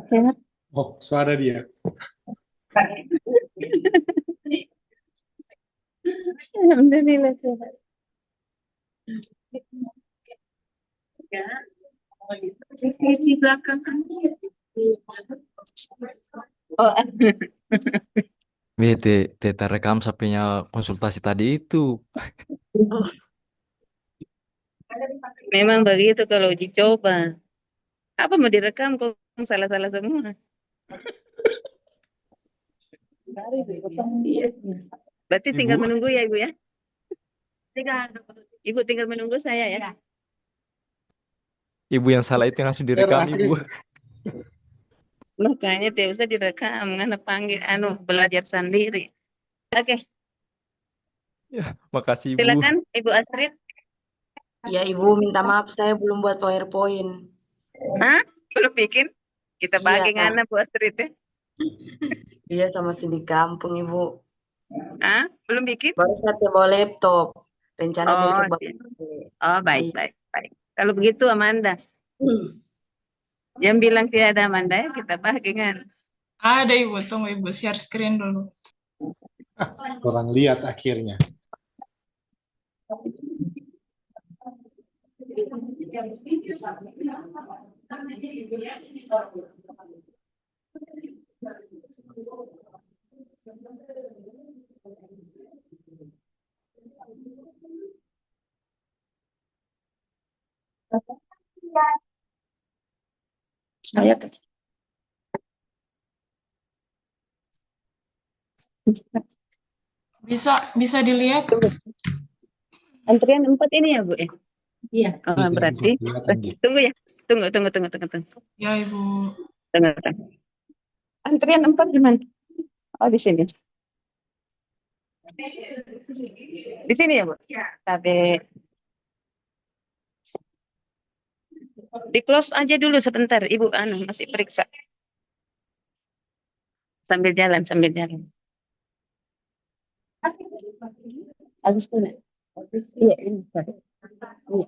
Sehat. Oh, suara dia. Alhamdulillah sehat. Di belakang kan. Oh, Teta rekam sampainya konsultasi tadi itu. memang begitu kalau uji coba. Apa mau direkam kok salah-salah semua? Iya. Berarti tinggal Ibu, menunggu ya, Ibu ya? Ibu tinggal menunggu saya ya. ibu yang salah itu yang langsung direkam ibu. Makanya tidak usah direkam, karena panggil belajar sendiri. Oke, Ya, makasih ibu. silakan Ibu Astrid. Ya Ibu, minta maaf saya belum buat PowerPoint. Hah? Belum bikin? Kita Iya, bagi ngana Bu Astrid ya. iya sama di kampung Ibu. Hah? Belum bikin? Baru saya bawa laptop. Rencana Oh, besok bawa. siap. Oh, baik, Iya. baik, baik. Kalau begitu Amanda, yang bilang tidak ada Amanda ya, kita bagi kan. Ada Ibu, tunggu Ibu, share screen dulu. Orang lihat akhirnya. Saya Bisa dilihat? antrian 4 ini ya Bu ya? Iya. Oh, Bisa, berarti bisa kelihatan dia. tunggu ya. Tunggu. Ya Ibu. Tunggu. Antrian 4 di mana? Oh, di sini. Di sini ya, Bu? Tapi di close aja dulu sebentar, Ibu masih periksa. Sambil jalan. Agustina. Iya, ini. Iya.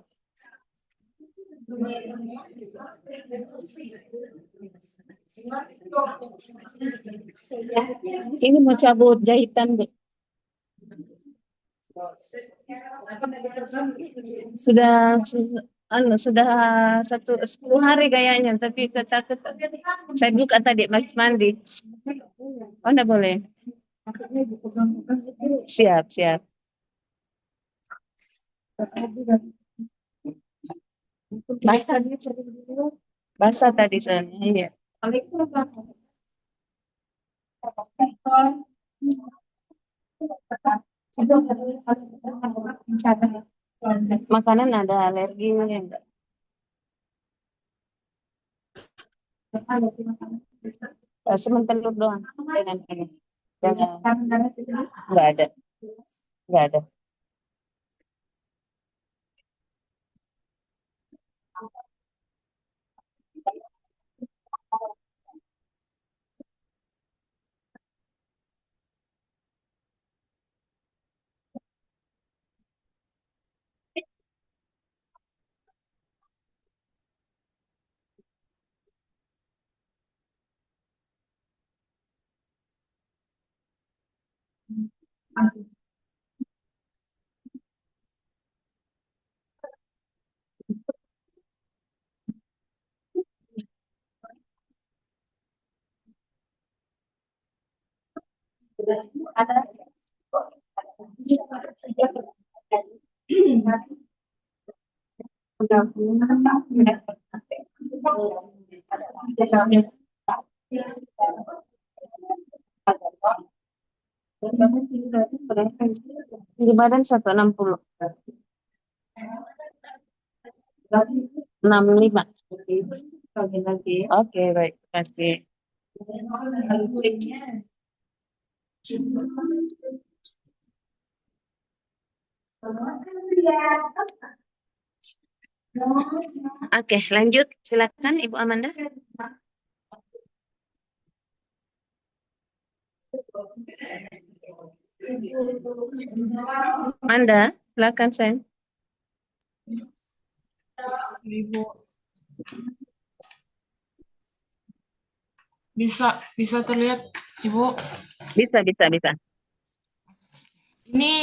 Ini mau cabut jahitan, Bu. Sudah 10 hari kayaknya, tapi takut. Saya buka tadi Mas mandi. Oh, enggak boleh. Siap. Basah tadi soalnya. Iya. Makanan ada alergi enggak? Semen telur doang dengan ini. Jangan enggak ada. Enggak ada. Di badan 160. 65. Oke, baik. Terima kasih. Oke, lanjut. Silakan Ibu Amanda. Amanda, silakan sayang. Ibu. bisa terlihat, Ibu. Bisa. Ini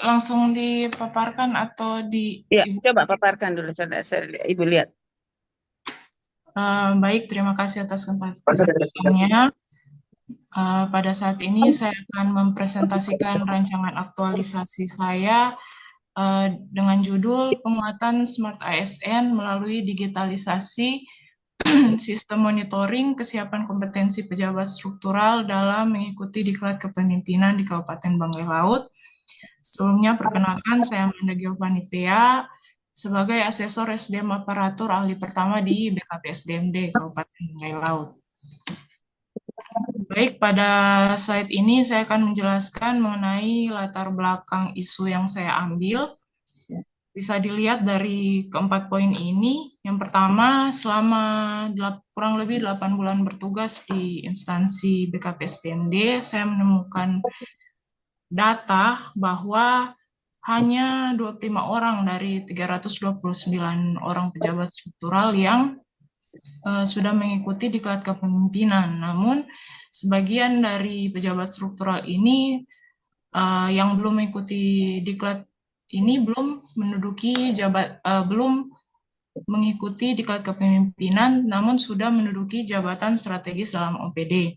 langsung dipaparkan atau di Ya, Ibu? coba paparkan dulu, Ibu lihat. Baik, terima kasih atas kesaksiannya. Pada saat ini saya akan mempresentasikan rancangan aktualisasi saya dengan judul Penguatan Smart ASN melalui digitalisasi sistem monitoring kesiapan kompetensi pejabat struktural dalam mengikuti diklat kepemimpinan di Kabupaten Banggai Laut. Sebelumnya perkenalkan, saya Amanda Giovanni Pea sebagai asesor SDM aparatur ahli pertama di BKP SDMD Kabupaten Banggai Laut. Baik, pada slide ini saya akan menjelaskan mengenai latar belakang isu yang saya ambil. Bisa dilihat dari keempat poin ini. Yang pertama, selama kurang lebih 8 bulan bertugas di instansi BKP SDMD, saya menemukan data bahwa hanya 25 orang dari 329 orang pejabat struktural yang sudah mengikuti diklat kepemimpinan. Namun, sebagian dari pejabat struktural ini yang belum mengikuti diklat ini belum mengikuti diklat kepemimpinan, namun sudah menduduki jabatan strategis dalam OPD.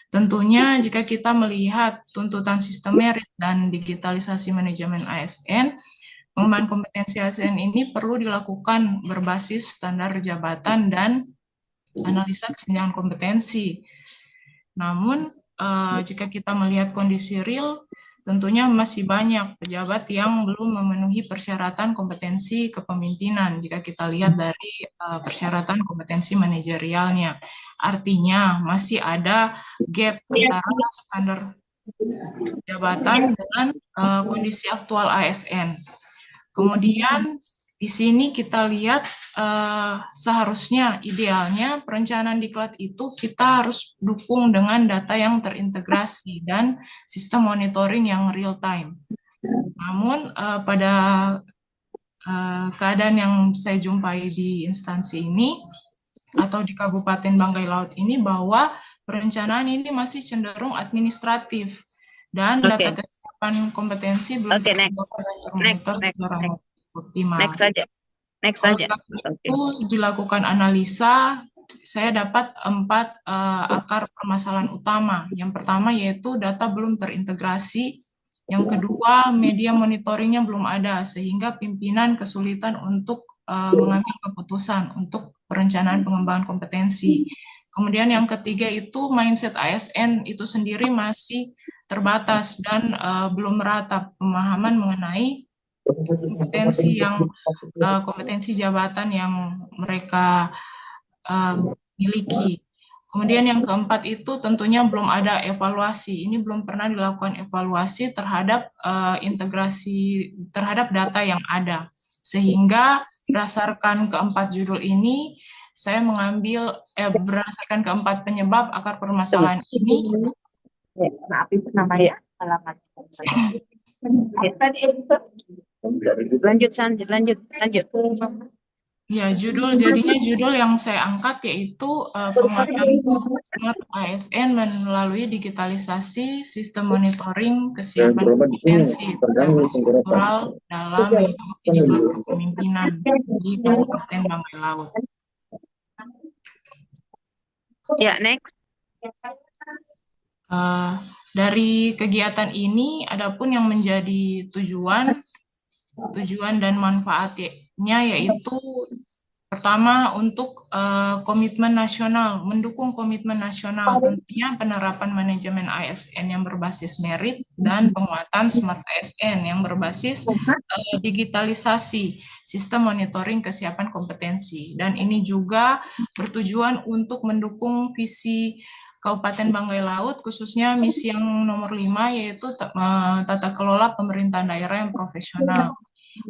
Tentunya jika kita melihat tuntutan sistem merit dan digitalisasi manajemen ASN, pengembangan kompetensi ASN ini perlu dilakukan berbasis standar jabatan dan analisa kesenjangan kompetensi. Namun, jika kita melihat kondisi real, tentunya masih banyak pejabat yang belum memenuhi persyaratan kompetensi kepemimpinan jika kita lihat dari persyaratan kompetensi manajerialnya. Artinya masih ada gap antara standar jabatan dengan kondisi aktual ASN. Kemudian di sini kita lihat seharusnya idealnya perencanaan diklat itu kita harus dukung dengan data yang terintegrasi dan sistem monitoring yang real time. Namun pada keadaan yang saya jumpai di instansi ini atau di Kabupaten Banggai Laut ini bahwa perencanaan ini masih cenderung administratif dan data kesiapan kompetensi belum optimal. Next saja. Itu dilakukan analisa, saya dapat 4 akar permasalahan utama. Yang pertama yaitu data belum terintegrasi. Yang kedua, media monitoringnya belum ada, sehingga pimpinan kesulitan untuk mengambil keputusan untuk perencanaan pengembangan kompetensi. Kemudian yang ketiga itu mindset ASN itu sendiri masih terbatas dan belum merata pemahaman mengenai kompetensi jabatan yang mereka miliki. Kemudian yang keempat itu tentunya belum ada evaluasi. Ini belum pernah dilakukan evaluasi terhadap integrasi terhadap data yang ada. Sehingga berdasarkan keempat judul ini, saya mengambil berdasarkan keempat penyebab akar permasalahan ini. Maaf, itu namanya halaman. Lanjut. Ya, judul yang saya angkat yaitu penguatan smart ASN melalui digitalisasi sistem monitoring kesiapan kompetensi pejabat struktural dalam mengikuti diklat kepemimpinan di Kabupaten Banggai Laut. Ya, next. Dari kegiatan ini, adapun yang menjadi tujuan dan manfaatnya yaitu pertama untuk komitmen nasional, mendukung komitmen nasional, tentunya penerapan manajemen ASN yang berbasis merit dan penguatan smart ASN yang berbasis digitalisasi sistem monitoring kesiapan kompetensi. Dan ini juga bertujuan untuk mendukung visi Kabupaten Banggai Laut, khususnya misi yang nomor 5, yaitu tata kelola pemerintahan daerah yang profesional.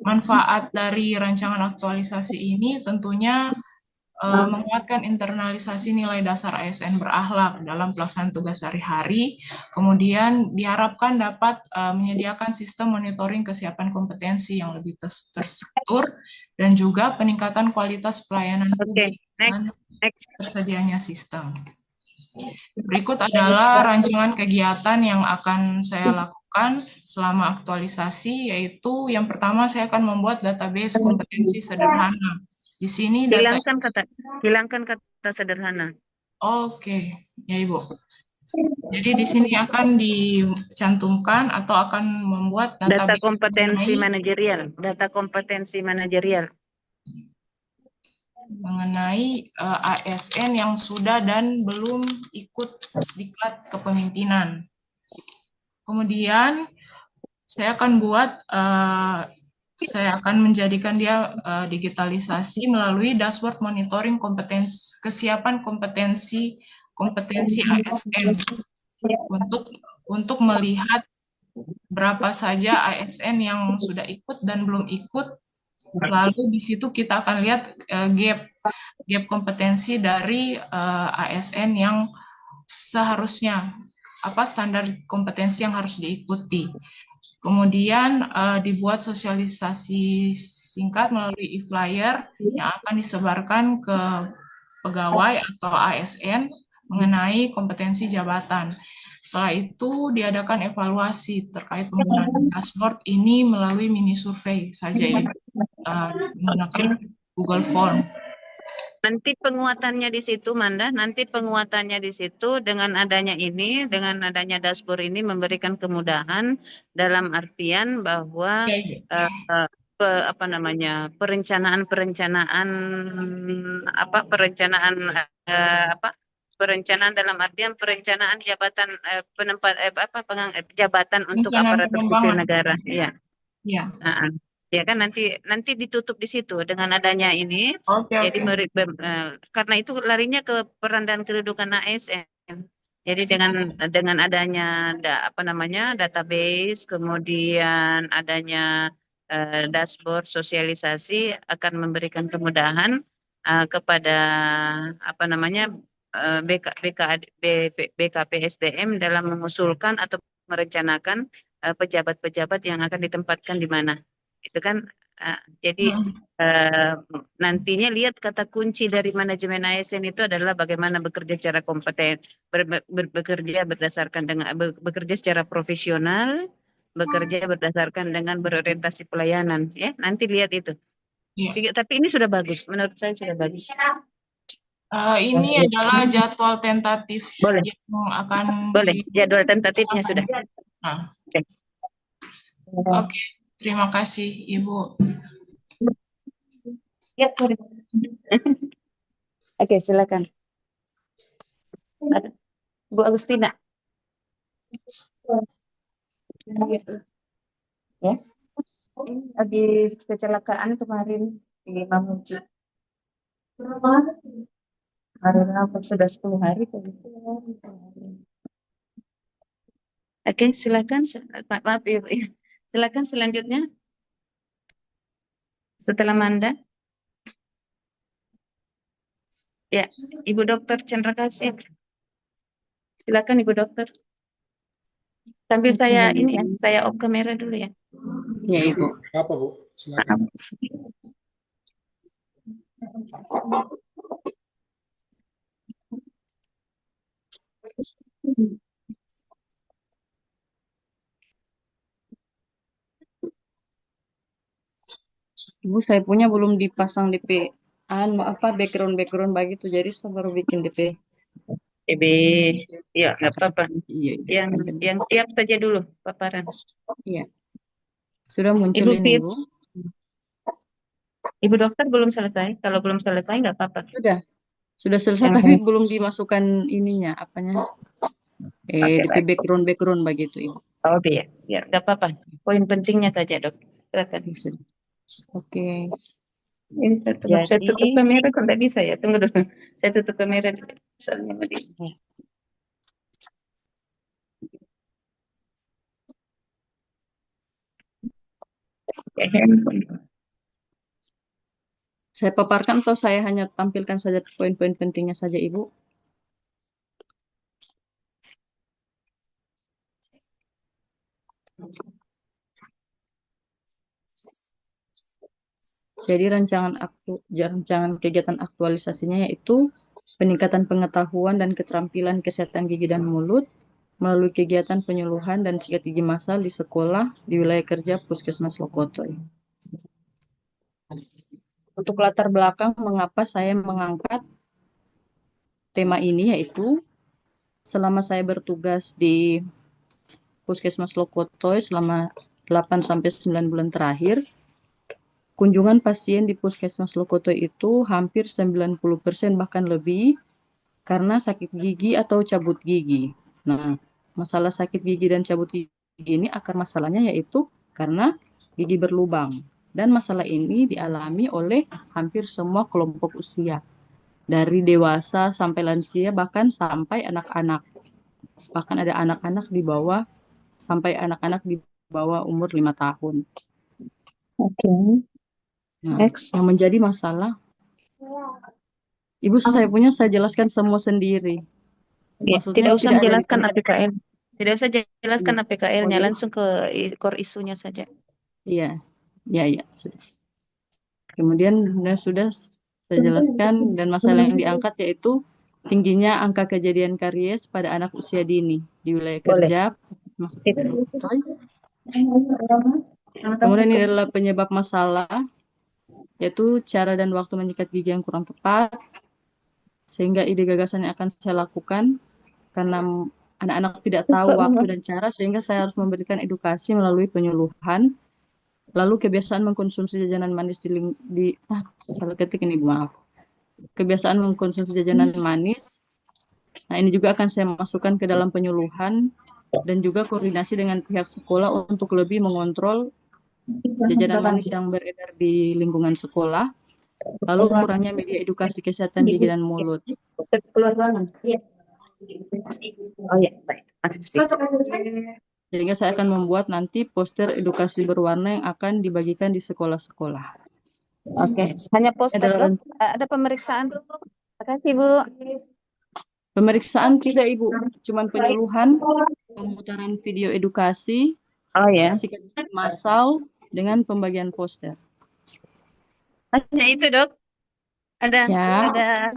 Manfaat dari rancangan aktualisasi ini tentunya menguatkan internalisasi nilai dasar ASN berakhlak dalam pelaksanaan tugas sehari-hari, kemudian diharapkan dapat menyediakan sistem monitoring kesiapan kompetensi yang lebih terstruktur, dan juga peningkatan kualitas pelayanan publik dengan tersedianya sistem. Berikut adalah rancangan kegiatan yang akan saya lakukan selama aktualisasi, yaitu yang pertama saya akan membuat database kompetensi sederhana. Di sini data. Hilangkan kata sederhana. Oke, ya Ibu. Jadi di sini akan dicantumkan atau akan membuat Data database kompetensi manajerial. Data kompetensi manajerial. mengenai ASN yang sudah dan belum ikut diklat kepemimpinan. Kemudian saya akan menjadikan dia digitalisasi melalui dashboard monitoring kesiapan kompetensi ASN untuk melihat berapa saja ASN yang sudah ikut dan belum ikut. Lalu di situ kita akan lihat gap kompetensi dari ASN yang seharusnya standar kompetensi yang harus diikuti. Kemudian dibuat sosialisasi singkat melalui e-flyer yang akan disebarkan ke pegawai atau ASN mengenai kompetensi jabatan. Setelah itu diadakan evaluasi terkait penggunaan dashboard ini melalui mini survei saja ya, menggunakan Google Form. Nanti penguatannya di situ, Manda, dengan adanya dashboard ini memberikan kemudahan dalam artian bahwa perencanaan dalam artian perencanaan jabatan jabatan untuk aparatur sipil negara, iya. Ya. Ya kan nanti ditutup di situ dengan adanya ini. Jadi karena itu larinya ke peran dan kedudukan ASN. Jadi dengan adanya database, kemudian adanya dashboard sosialisasi akan memberikan kemudahan kepada BKPSDM dalam mengusulkan atau merencanakan pejabat-pejabat yang akan ditempatkan di mana. Itu kan jadi nantinya lihat kata kunci dari manajemen ASN itu adalah bagaimana bekerja secara kompeten, bekerja secara profesional, bekerja berdasarkan dengan berorientasi pelayanan, ya. Nanti lihat itu. Ya. Tapi ini sudah bagus, menurut saya sudah bagus. Ini adalah jadwal tentatif yang akan jadwal tentatifnya sudah. Oke. Terima kasih, Ibu. Ya, sorry. Oke, silakan. Bu Agustina. Ya. Habis kecelakaan kemarin di Mamuju. Sudah 10 hari. Oke, silakan. Maaf, Ibu. Silakan selanjutnya. Setelah Manda. Ya, Ibu Dokter Chandra Kasih. Silakan Ibu Dokter. Sambil saya off kamera dulu ya. Ya, Ibu. Apa, Bu? Silakan. Ibu, saya punya belum dipasang DP background begitu, jadi saya baru bikin DP. Ya, nggak apa-apa. Yang siap saja dulu paparan. Iya. Sudah muncul ini, Ibu. Ibu Dokter belum selesai. Kalau belum selesai nggak apa-apa. Sudah selesai, tapi belum dimasukkan ininya, DP background begitu, Ibu. Oh, iya, nggak apa-apa. Poin pentingnya saja, Dok. Silakan. Oke. Ini saya tutup kamera, kok nggak bisa ya? Tunggu dulu. Saya tutup kamera dulu. Saya paparkan atau saya hanya tampilkan saja poin-poin pentingnya saja, Ibu? Jadi rancangan kegiatan aktualisasinya yaitu peningkatan pengetahuan dan keterampilan kesehatan gigi dan mulut melalui kegiatan penyuluhan dan sikat gigi massal di sekolah di wilayah kerja Puskesmas Lokotoy. Untuk latar belakang mengapa saya mengangkat tema ini, yaitu selama saya bertugas di Puskesmas Lokotoy selama 8-9 bulan terakhir, kunjungan pasien di Puskesmas Lokotoy itu hampir 90% bahkan lebih karena sakit gigi atau cabut gigi. Nah, masalah sakit gigi dan cabut gigi ini akar masalahnya yaitu karena gigi berlubang. Dan masalah ini dialami oleh hampir semua kelompok usia. Dari dewasa sampai lansia, bahkan sampai anak-anak. Bahkan ada anak-anak di bawah, sampai anak-anak di bawah umur 5 tahun. Oke. Nah, Next. yang menjadi masalah, Ibu saya jelaskan semua sendiri. Ya, Maksudnya tidak usah tidak ada menjelaskan di- APKL. Tidak usah jelaskan Iya. APKL-nya, Oh, iya. langsung ke core isunya saja. Iya, sudah. Kemudian sudah saya jelaskan, dan masalah yang diangkat yaitu tingginya angka kejadian karies pada anak usia dini di wilayah Boleh. kerja. Kemudian ini adalah penyebab masalah, yaitu cara dan waktu menyikat gigi yang kurang tepat, sehingga ide gagasan yang akan saya lakukan karena anak-anak tidak tahu waktu dan cara, sehingga saya harus memberikan edukasi melalui penyuluhan. Lalu kebiasaan mengkonsumsi jajanan manis salah ketik ini, maaf. Kebiasaan mengkonsumsi jajanan manis. Nah, ini juga akan saya masukkan ke dalam penyuluhan dan juga koordinasi dengan pihak sekolah untuk lebih mengontrol jajanan manis yang beredar di lingkungan sekolah. Lalu kurangnya media edukasi kesehatan gigi dan mulut. Keluar ruangan. Iya. Oh ya, baik. Makasih. Sehingga saya akan membuat nanti poster edukasi berwarna yang akan dibagikan di sekolah-sekolah. Oke, hanya poster, Ada Dok? Ada pemeriksaan? Terima kasih, Bu. Pemeriksaan tidak, Ibu, cuman penyuluhan, pemutaran video edukasi, Oh ya. sikat gigi massal dengan pembagian poster. Hanya itu, Dok? Ada Ya. ada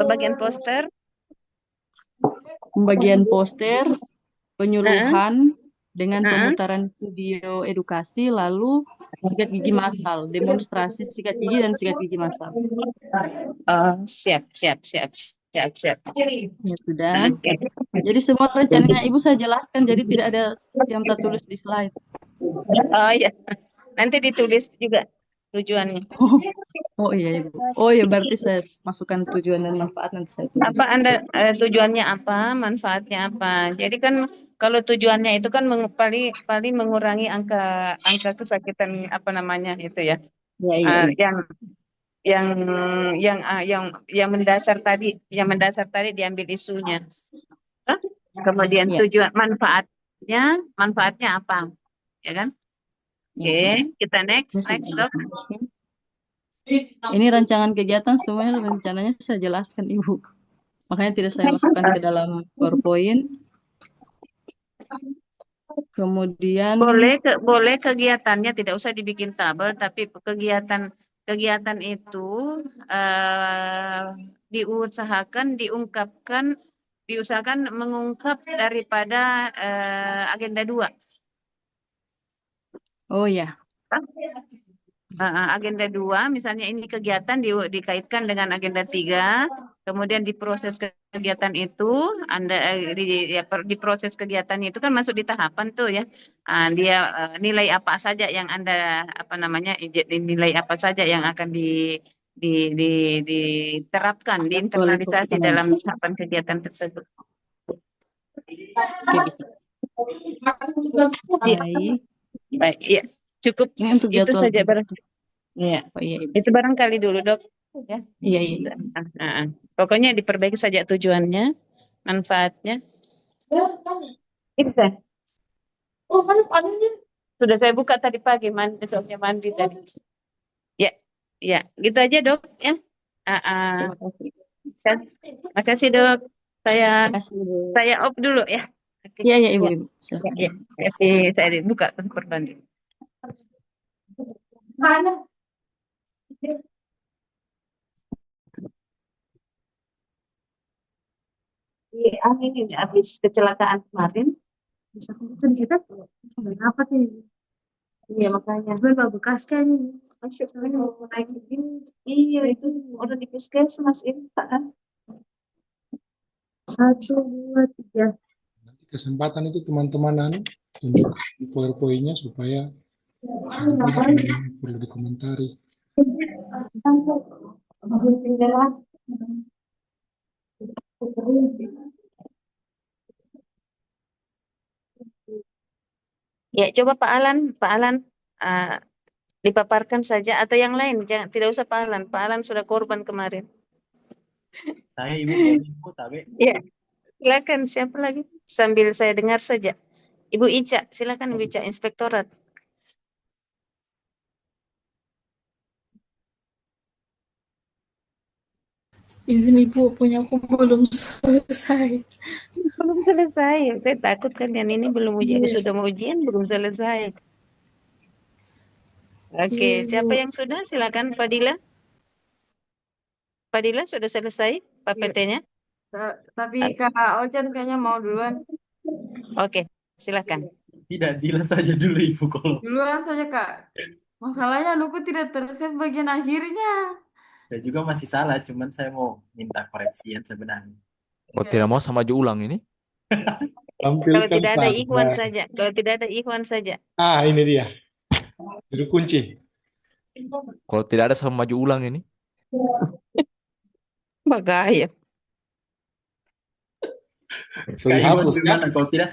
pembagian poster? Pembagian poster, penyuluhan dengan pemutaran video edukasi, lalu sikat gigi massal, demonstrasi sikat gigi dan sikat gigi massal. Siap. Ya, sudah. Oke. Jadi semua rencananya Ibu saya jelaskan, jadi tidak ada yang tertulis di slide. Oh iya, nanti ditulis juga tujuannya. Oh iya, Ibu. Oh iya, berarti saya masukkan tujuan dan manfaat, nanti saya tulis. Apa tujuannya apa, manfaatnya apa? Jadi kan kalau tujuannya itu kan paling mengurangi angka kesakitan apa namanya itu ya. Iya. Yang mendasar tadi diambil isunya. Kemudian Iya. tujuan manfaatnya apa? Ya kan? Oke, kita next Dok. Ini rancangan kegiatan semuanya rencananya saya jelaskan, Ibu. Makanya tidak saya masukkan ke dalam PowerPoint. Kemudian boleh kegiatannya tidak usah dibikin tabel, tapi kegiatan itu diusahakan mengungkap daripada agenda 2. Oh ya. Agenda 2, misalnya ini kegiatan dikaitkan dengan agenda 3, kemudian di proses kegiatan itu, di proses kegiatan itu kan masuk di tahapan tuh ya, dia nilai apa saja yang Anda, nilai apa saja yang akan diterapkan, diinternalisasi dalam tahapan kegiatan tersebut. Baik, ya. Cukup itu saja ya. Itu barangkali dulu, Dok. Ya. Iya. Pokoknya diperbaiki saja tujuannya, manfaatnya. Sudah saya buka tadi pagi, mandi tadi. Ya, gitu aja, Dok. Ya. Terima kasih, Dok. Saya off dulu ya. Iya, Ibu. Ya, terima kasih. Saya buka perbanding. ini habis kecelakaan kemarin. Kita apa sih? Iya makanya. Memang bekas kan. Masuk mau naik begini. Iya itu udah di puskesmas ini Pak. 1, 2, 3. Nanti kesempatan itu teman-teman tunjukkan di PowerPoint-nya supaya perlu dikomentari. Ya, coba Pak Alan dipaparkan saja atau yang lain, jangan tidak usah Pak Alan. Pak Alan sudah korban kemarin. Saya Ibu boleh Ibu tapi Ya, silakan siapa lagi? Sambil saya dengar saja. Ibu Ica, silakan Ibu Ica, Inspektorat. Izin Ibu, punya aku belum selesai. Belum selesai. Saya takut kalian ini belum ujian, sudah mau ujian belum selesai. Oke, Iya, siapa Ibu. yang sudah? Silakan Fadila. Fadila sudah selesai PPT-nya? Tapi Kak Ojan kayaknya mau duluan. Oke, silakan. tidak Dila saja dulu Ibu kalau Duluan saja Kak. Masalahnya Luku tidak tersave bagian akhirnya. saya juga masih salah, cuman saya mau minta koreksian sebenarnya. Oh, tidak mau sama maju ulang ini? Kalau Tampilkan tidak ada saja. Ikhwan saja. Kalau tidak ada Ikhwan saja. Ah, ini dia. Juru kunci. Kalau tidak ada sama maju ulang ini? Bagaya. Sudah Kak Iwan hapus ya? gimana? Kalau tidak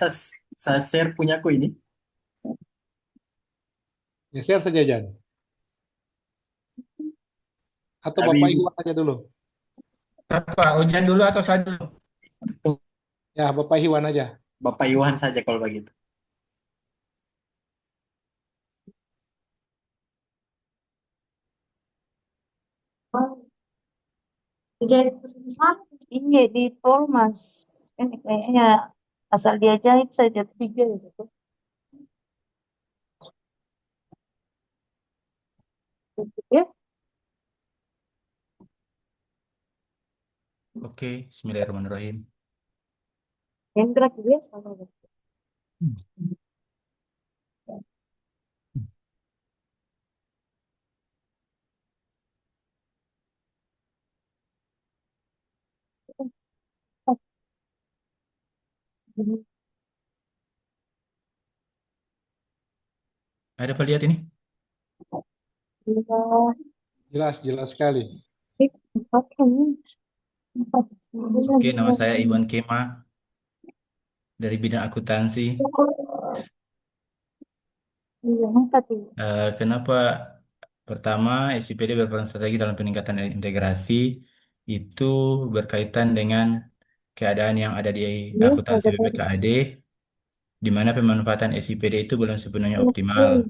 saya share punyaku ini. Ya, share saja Jan. Atau Tapi- Bapak Iwan aja dulu. Apa? Ojan dulu atau saya dulu? Ya, Bapak Iwan aja. Bapak Iwan saja kalau begitu. Jadi ini di Polmas. Ini kayaknya asal dia jahit saja 3 gitu. Ya, Oke, Bismillahirrahmanirrahim. yang terakhir dia sama. Ada apa lihat ini? Jelas sekali. Oke, nama saya Iwan Kema dari bidang akuntansi. Kenapa? Pertama, SIPD berperan strategi dalam peningkatan integrasi itu berkaitan dengan keadaan yang ada di akuntansi BPKAD, di mana pemanfaatan SIPD itu belum sepenuhnya optimal.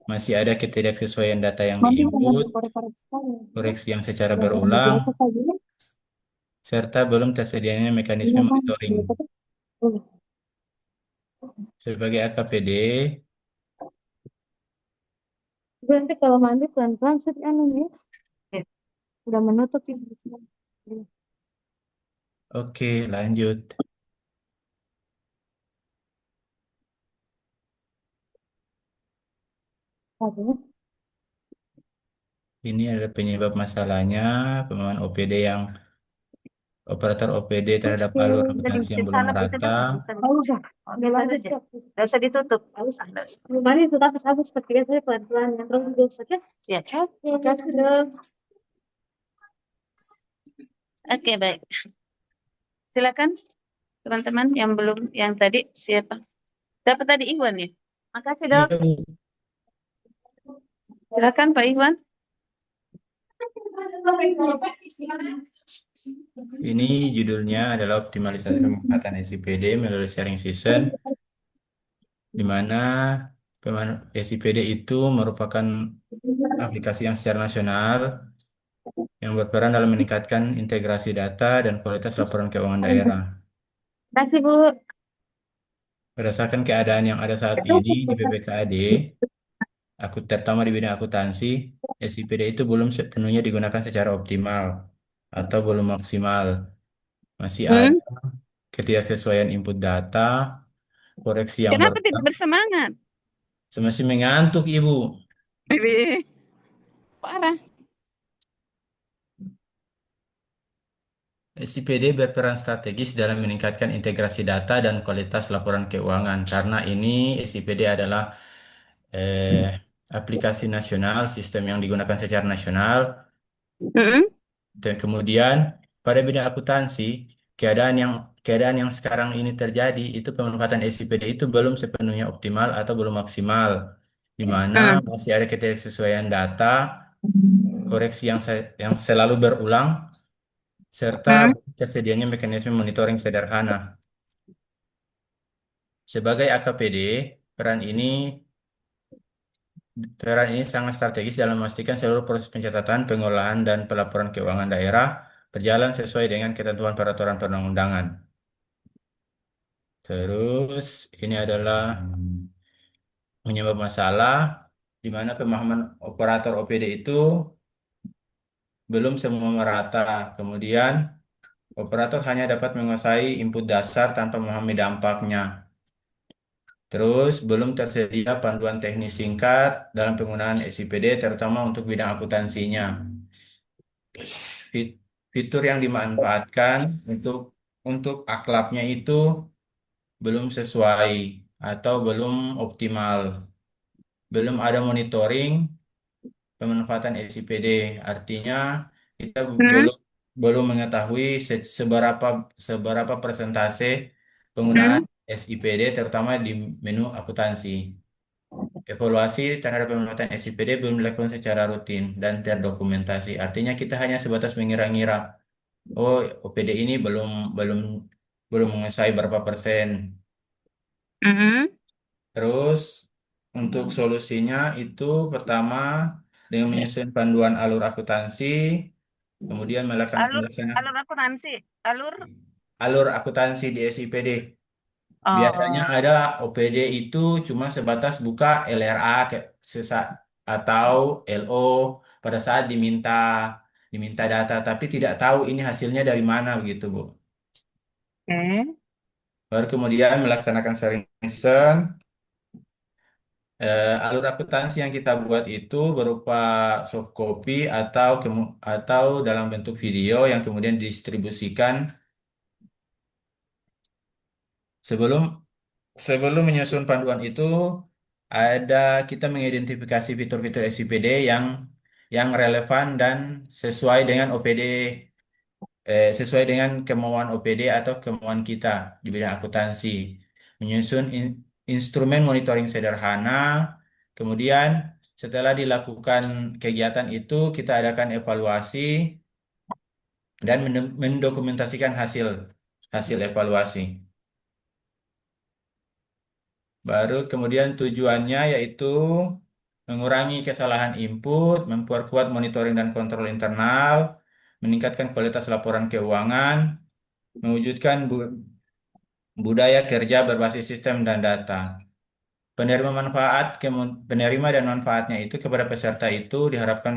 Masih ada ketidaksesuaian data yang diinput, koreksi yang secara berulang, serta belum tersedianya mekanisme monitoring. Sebagai AKPD, Nanti kalau mandi pelan-pelan sih anu ya. Udah menutup ini. oke, lanjut. Ini adalah penyebab masalahnya, pemahaman OPD yang operator OPD terhadap alur akuntansi yang belum merata. Nggak usah ditutup. Gimana itu tapi habis seperti biasa pelan-pelan yang terus juga saja. Ya, Oke, baik. Silakan teman-teman yang belum yang tadi siapa? Dapat tadi Iwan ya? Makasih, Dok. Silakan Pak Iwan. Ini judulnya adalah optimalisasi pemanfaatan SIPD melalui sharing season, di mana SIPD itu merupakan aplikasi yang secara nasional yang berperan dalam meningkatkan integrasi data dan kualitas laporan keuangan daerah. Terima kasih, Bu. Berdasarkan keadaan yang ada saat ini di BPKAD, terutama di bidang akuntansi, SIPD itu belum sepenuhnya digunakan secara optimal atau belum maksimal. Masih ada ketidaksesuaian input data, koreksi yang Kenapa tidak berulang. bersemangat? Masih mengantuk, Ibu. Wih, parah. SIPD berperan strategis dalam meningkatkan integrasi data dan kualitas laporan keuangan karena ini SIPD adalah eh, aplikasi nasional, sistem yang digunakan secara nasional. Mm-mm. Dan kemudian pada bidang akuntansi, keadaan yang sekarang ini terjadi itu pemanfaatan SIPD itu belum sepenuhnya optimal atau belum maksimal, di mana Mm. masih ada ketidaksesuaian data, koreksi yang selalu berulang, serta Mm. tersedianya mekanisme monitoring sederhana. Sebagai AKPD, peran ini peran ini sangat strategis dalam memastikan seluruh proses pencatatan, pengolahan, dan pelaporan keuangan daerah berjalan sesuai dengan ketentuan peraturan perundang-undangan. Terus ini adalah menyebab masalah di mana pemahaman operator OPD itu belum semua merata. Kemudian operator hanya dapat menguasai input dasar tanpa memahami dampaknya. Terus belum tersedia panduan teknis singkat dalam penggunaan SIPD terutama untuk bidang akuntansinya. Fitur yang dimanfaatkan untuk akhlaknya itu belum sesuai atau belum optimal. Belum ada monitoring pemanfaatan SIPD. Artinya kita Mm. belum belum mengetahui seberapa seberapa persentase penggunaan Mm. SIPD terutama di menu akuntansi. Evaluasi terhadap pemanfaatan SIPD belum dilakukan secara rutin dan terdokumentasi. Artinya kita hanya sebatas mengira-ngira, oh OPD ini belum belum belum menguasai berapa persen. Mm. Terus untuk solusinya itu pertama dengan menyusun panduan alur akuntansi, kemudian Alur, melaksanakan alur akuntansi, alur. alur akuntansi di SIPD. Biasanya Oh, ada OPD itu cuma sebatas buka LRA atau LO pada saat diminta data, tapi tidak tahu ini hasilnya dari mana begitu, Bu. oke. Baru kemudian melaksanakan sharing session. Alur akuntansi yang kita buat itu berupa soft copy atau dalam bentuk video yang kemudian didistribusikan sebelum sebelum menyusun panduan itu ada kita mengidentifikasi fitur-fitur SIPD yang relevan dan sesuai dengan OPD sesuai dengan kemauan OPD atau kemauan kita di bidang akuntansi. Menyusun instrumen monitoring sederhana, kemudian setelah dilakukan kegiatan itu kita adakan evaluasi dan mendokumentasikan hasil hasil evaluasi. Baru kemudian tujuannya yaitu mengurangi kesalahan input, memperkuat monitoring dan kontrol internal, meningkatkan kualitas laporan keuangan, mewujudkan budaya kerja berbasis sistem dan data. Penerima dan manfaatnya itu kepada peserta itu diharapkan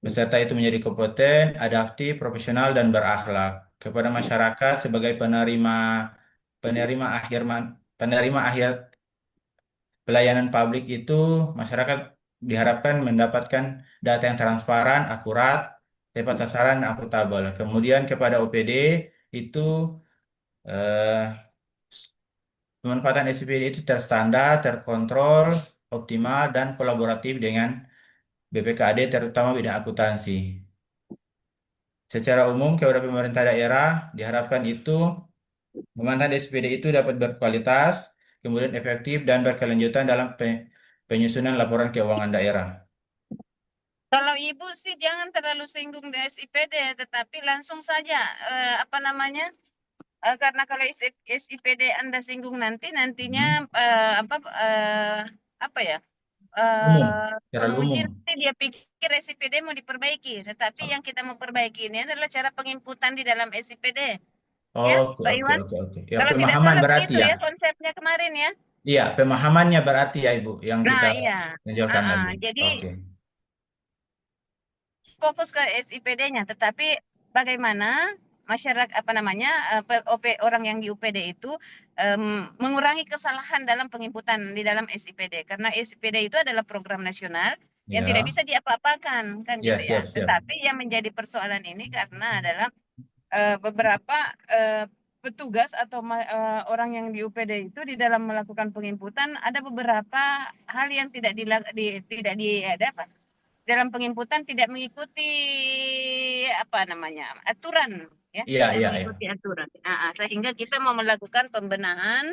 peserta itu menjadi kompeten, adaptif, profesional, dan berakhlak. Kepada masyarakat sebagai penerima penerima akhir pelayanan publik itu masyarakat diharapkan mendapatkan data yang transparan, akurat, tepat sasaran, dan akuntabel. Kemudian kepada OPD itu eh, pemanfaatan SPD itu terstandar, terkontrol, optimal, dan kolaboratif dengan BPKAD terutama bidang akuntansi. Secara umum kepada pemerintah daerah diharapkan itu pemanfaatan SPD itu dapat berkualitas, kemudian efektif dan berkelanjutan dalam penyusunan laporan keuangan daerah. Kalau ibu sih jangan terlalu singgung di SIPD, tetapi langsung saja apa namanya? Karena kalau SIPD Anda singgung nantinya apa ya? Umum, terlalu Penguji umum. nanti dia pikir SIPD mau diperbaiki, tetapi yang kita mau perbaiki ini adalah cara penginputan di dalam SIPD. Ya, Oke, Pak oke, Iwan? oke, oke. Ya, Kalau tidak pemahaman salah berarti begitu ya. ya konsepnya kemarin ya. Iya, pemahamannya berarti ya, Ibu, yang kita Nah, iya. tonjolkan lagi. Jadi Oke. fokus ke SIPD-nya, tetapi bagaimana masyarakat orang yang di UPD itu mengurangi kesalahan dalam penginputan di dalam SIPD, karena SIPD itu adalah program nasional yang tidak Ya, bisa diapa-apakan kan ya, gitu ya. siap, siap. Tetapi yang menjadi persoalan ini karena adalah beberapa petugas atau orang yang di UPD itu di dalam melakukan penginputan ada beberapa hal yang tidak dalam penginputan tidak mengikuti aturan ya, Iya, tidak iya, iya. mengikuti aturan. Sehingga kita mau melakukan pembenahan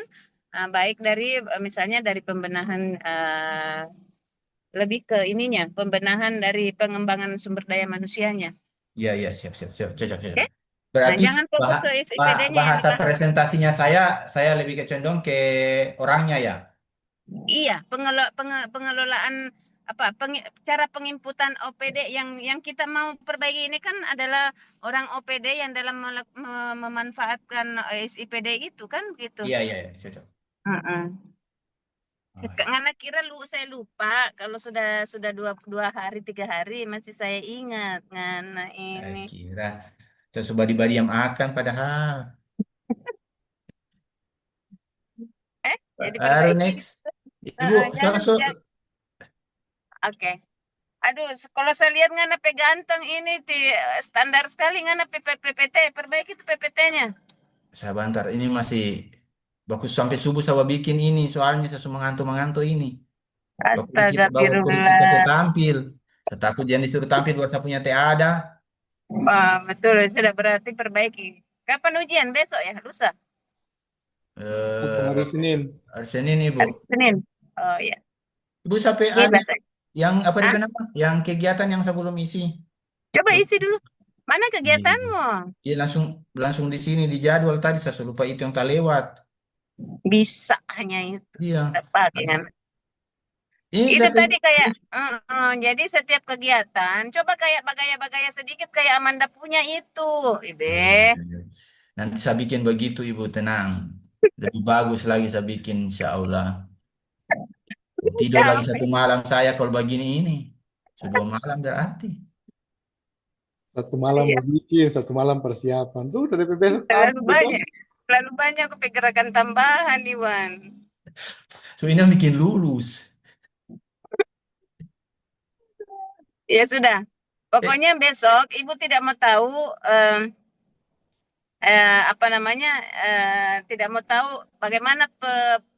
baik dari misalnya dari pembenahan lebih ke pembenahan dari pengembangan sumber daya manusianya. Iya, iya, siap, siap, siap, cocok, cocok. Oke? Berarti Jangan fokus ke SIPD-nya yang bahasa presentasinya saya lebih condong ke orangnya ya. iya, pengelolaan cara penginputan OPD yang kita mau perbaiki ini kan adalah orang OPD yang dalam memanfaatkan SIPD itu kan gitu. Iya, iya, iya, cocok. Ngana kira saya lupa kalau sudah 2 hari 3 hari masih saya ingat ngana ini. Kira saya coba dibadiam akan padahal. Jadi Baru perbaiki. next. Ibu, Oke. Aduh, kalau saya lihat ngana ganteng ini standar sekali ngana PPT, perbaiki itu PPT-nya. Saya bantar, ini masih bagus sampai subuh saya bikin ini, soalnya saya mengantuk ini. Astagfirullah. Saya tampil. Saya takut jangan disuruh tampil buat saya punya teh ada. Betul, sudah berarti perbaiki. Kapan ujian? Besok ya? Lusa? Hari Senin. Hari Senin, Ibu. Hari Senin. Oh ya. Ibu sampai yang apa yang kegiatan yang saya belum isi. Coba isi dulu. Mana kegiatanmu? Iya langsung di sini di jadwal tadi saya lupa itu yang tak lewat. Bisa hanya itu. Iya. Kan? Itu tadi kayak jadi setiap kegiatan coba kayak bagaya-bagaya sedikit kayak Amanda punya itu, Ibe. Nanti saya bikin begitu Ibu, tenang. Lebih bagus lagi saya bikin insya Allah. Tidur lagi 1 malam saya kalau begini ini. Sudah 2 malam berarti. 1 malam mau bikin, 1 malam persiapan. Sudah dari besok. Terlalu banyak pergerakan tambahan, Iwan. So ini bikin lulus. Ya sudah. Pokoknya besok Ibu tidak mau tahu tidak mau tahu bagaimana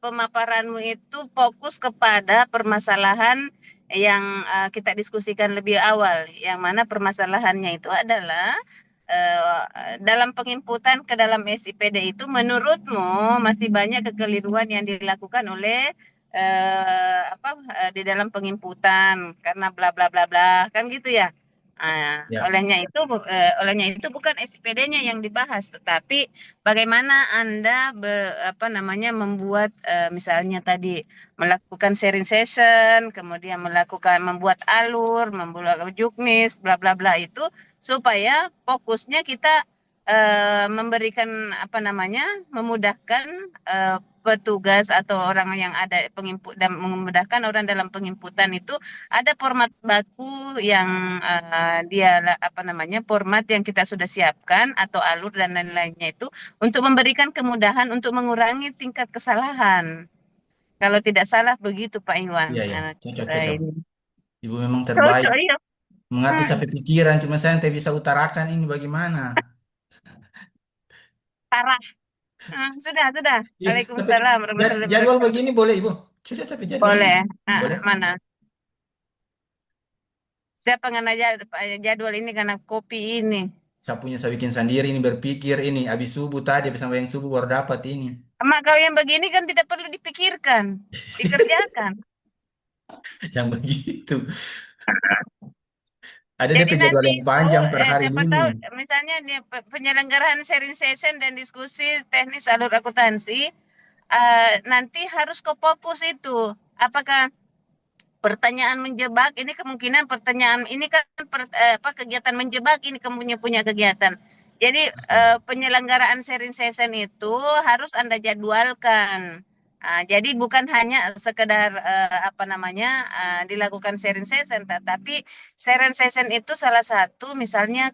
pemaparanmu itu fokus kepada permasalahan yang kita diskusikan lebih awal, yang mana permasalahannya itu adalah dalam penginputan ke dalam SIPD itu menurutmu masih banyak kekeliruan yang dilakukan oleh di dalam penginputan karena bla bla bla bla kan gitu ya. Olehnya itu bukan SIPD-nya yang dibahas, tetapi bagaimana Anda membuat misalnya tadi melakukan sharing session, kemudian membuat alur, membuat juknis, bla bla bla itu supaya fokusnya kita memberikan memudahkan petugas atau orang yang ada penginput dan memudahkan orang dalam penginputan itu ada format baku yang format yang kita sudah siapkan atau alur dan lain-lainnya itu untuk memberikan kemudahan untuk mengurangi tingkat kesalahan. Kalau tidak salah begitu Pak Iwan. Iya, cocok. Ibu memang terbaik. Mengerti sampai pikiran, cuma saya tidak bisa utarakan ini bagaimana. Parah. Sudah. Waalaikumsalam. Jadwal begini boleh Ibu? Sudah sampai jadwal. Boleh. Boleh. Mana? Siapa ngana jadwal ini karena kopi ini? Saya bikin sendiri ini, berpikir ini. Habis subuh tadi, habis sampai yang subuh baru dapat ini. Kalau yang begini kan tidak perlu dipikirkan, dikerjakan. Yang begitu. Ada jadwal yang panjang per hari dulu. Tahu, misalnya penyelenggaraan sharing session dan diskusi teknis alur akuntansi, nanti harus ke fokus itu. Apakah pertanyaan menjebak ini kemungkinan pertanyaan ini kan kegiatan menjebak ini kamu punya kegiatan. Jadi penyelenggaraan sharing session itu harus Anda jadwalkan. Jadi bukan hanya sekedar dilakukan sharing session, tapi sharing session itu salah satu misalnya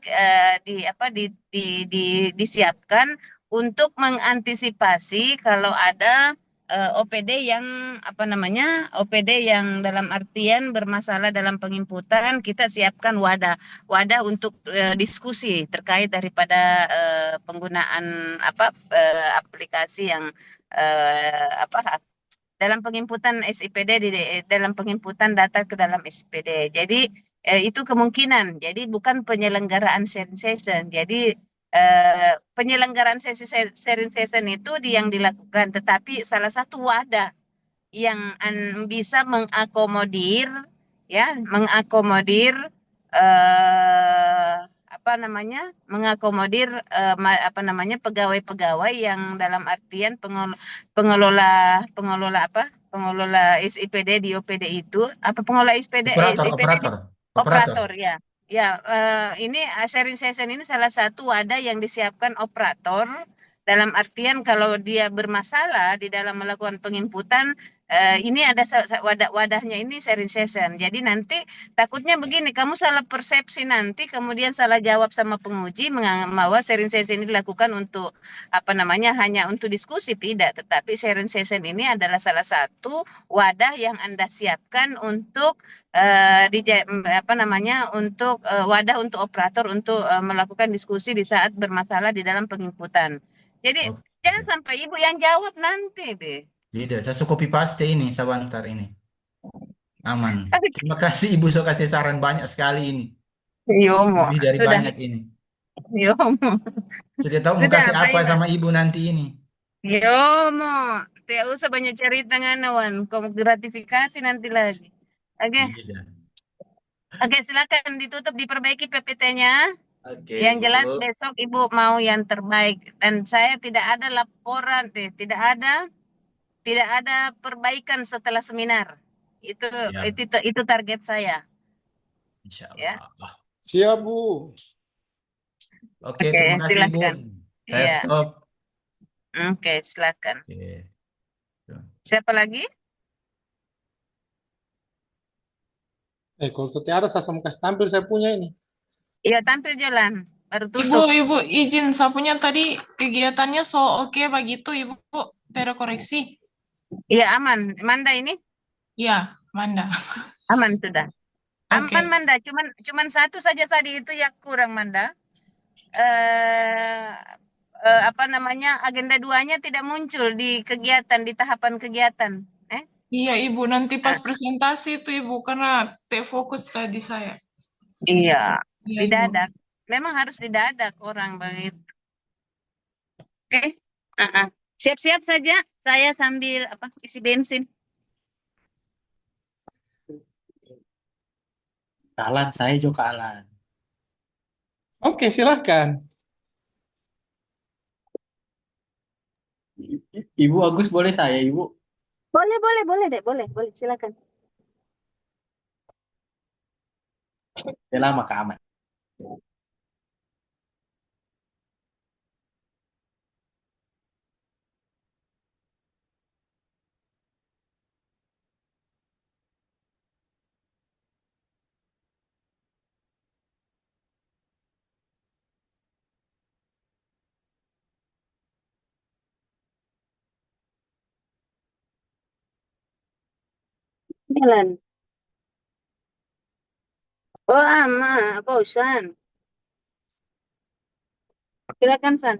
disiapkan untuk mengantisipasi kalau ada OPD yang OPD yang dalam artian bermasalah dalam penginputan, kita siapkan wadah untuk diskusi terkait daripada penggunaan aplikasi yang dalam penginputan SIPD dalam penginputan data ke dalam SIPD. Jadi itu kemungkinan. Jadi bukan penyelenggaraan sharing session. Jadi penyelenggaraan sharing session itu yang dilakukan, tetapi salah satu wadah yang bisa mengakomodir mengakomodir pegawai-pegawai yang dalam artian pengelola SIPD di OPD itu pengelola SIPD Operator. operator ya. Ya, ini sharing session ini salah satu wadah yang disiapkan operator dalam artian kalau dia bermasalah di dalam melakukan penginputan, ini ada wadahnya ini sharing session. Jadi nanti takutnya begini, kamu salah persepsi nanti, kemudian salah jawab sama penguji bahwa sharing session ini dilakukan untuk hanya untuk diskusi, tidak. Tetapi sharing session ini adalah salah satu wadah yang Anda siapkan untuk wadah untuk operator untuk melakukan diskusi di saat bermasalah di dalam penginputan. Jadi jangan sampai ibu yang jawab nanti deh. Tidak, saya copy paste ini sebentar ini. Aman. Terima kasih Ibu, so kasih saran banyak sekali ini. Yomo, Lebih dari sudah. banyak ini. Yomo. Sudah tahu mau kasih apa sama Ibu nanti ini. Yomo, tidak usah banyak cerita nganawan. Kamu gratifikasi nanti lagi. Oke. Oke, silakan ditutup, diperbaiki PPT-nya. Yang jelas besok Ibu mau yang terbaik, dan saya tidak ada laporan, tidak ada perbaikan setelah seminar. Itu target saya. Insyaallah. Siap, Bu. Oke, terima kasih Ibu. Saya stop. Oke, silakan. Siapa lagi? Kalau setiap ada saya mau kasih tampil saya punya ini. Iya, tampil jalan. Baru tutup. Ibu, izin, saya punya tadi kegiatannya oke begitu, Ibu. Tidak koreksi. Iya, aman. Manda ini? Iya, Manda. Aman sudah. Aman, Manda. Cuman satu saja tadi itu yang kurang, Manda. Agenda 2-nya tidak muncul di kegiatan, di tahapan kegiatan. Iya, Ibu. Nanti pas presentasi itu, Ibu, karena fokus tadi saya. Iya, didadak. Memang harus didadak orang begitu. Oke. Siap-siap saja. Saya sambil isi bensin. Alan, saya juga Alan. Oke, silahkan. Ibu Agus, boleh saya, Ibu? Boleh deh, boleh, silakan. Lama Kak Aman. Jalan. Oh, Pausan. Silakan, San.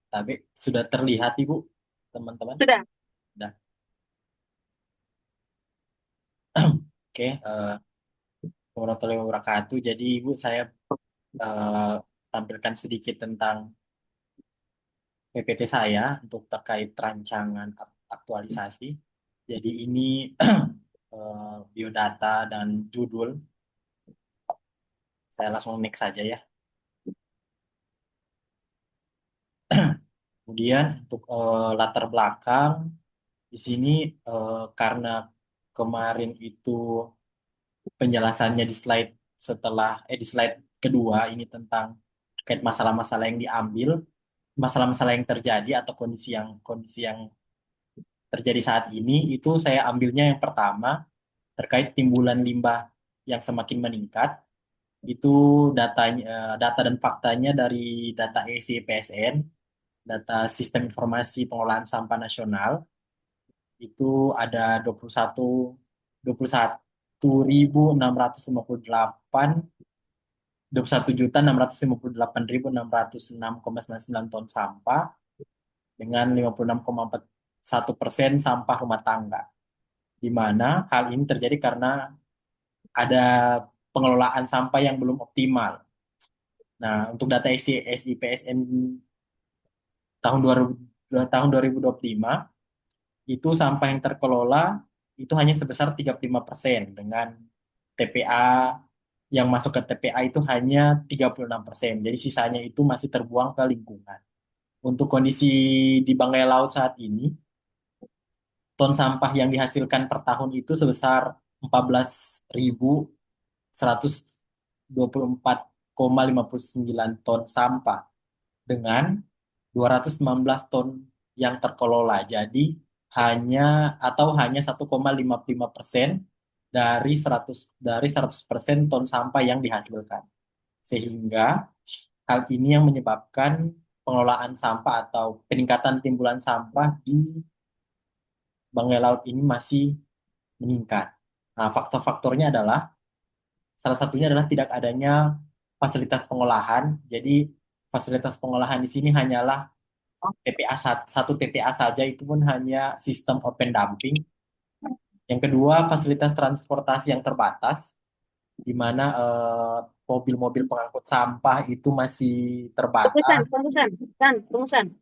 Tapi sudah terlihat Ibu, teman-teman? Sudah. Oke, warahmatullahi wabarakatuh. Jadi Ibu, saya tampilkan sedikit tentang PPT saya untuk terkait rancangan aktualisasi. Jadi ini biodata dan judul. Saya langsung next saja ya. Kemudian untuk latar belakang, Di sini karena kemarin itu penjelasannya di slide kedua ini tentang terkait masalah-masalah yang diambil, masalah-masalah yang terjadi atau kondisi yang terjadi saat ini, itu saya ambilnya yang pertama terkait timbulan limbah yang semakin meningkat. Itu data dan faktanya dari data ESI-PSN, data Sistem Informasi Pengelolaan Sampah Nasional. Itu ada 21.658.606,99 ton sampah dengan 56,41% sampah rumah tangga. Di mana hal ini terjadi karena ada pengelolaan sampah yang belum optimal. Nah, untuk data SIPSN tahun 2025 itu sampah yang terkelola itu hanya sebesar 35% dengan TPA yang masuk ke TPA itu hanya 36%. Jadi sisanya itu masih terbuang ke lingkungan. Untuk kondisi di Banggai Laut saat ini, ton sampah yang dihasilkan per tahun itu sebesar 14.124,59 ton sampah dengan 219 ton yang terkelola. Jadi hanya 1,55% dari 100% ton sampah yang dihasilkan. Sehingga hal ini yang menyebabkan pengelolaan sampah atau peningkatan timbulan sampah di Banggai Laut ini masih meningkat. Nah, faktor-faktornya adalah salah satunya adalah tidak adanya fasilitas pengolahan. Jadi fasilitas pengolahan di sini hanyalah satu TPA saja, itu pun hanya sistem open dumping. Yang kedua, fasilitas transportasi yang terbatas, di mana mobil-mobil pengangkut sampah itu masih terbatas. Tunggusan.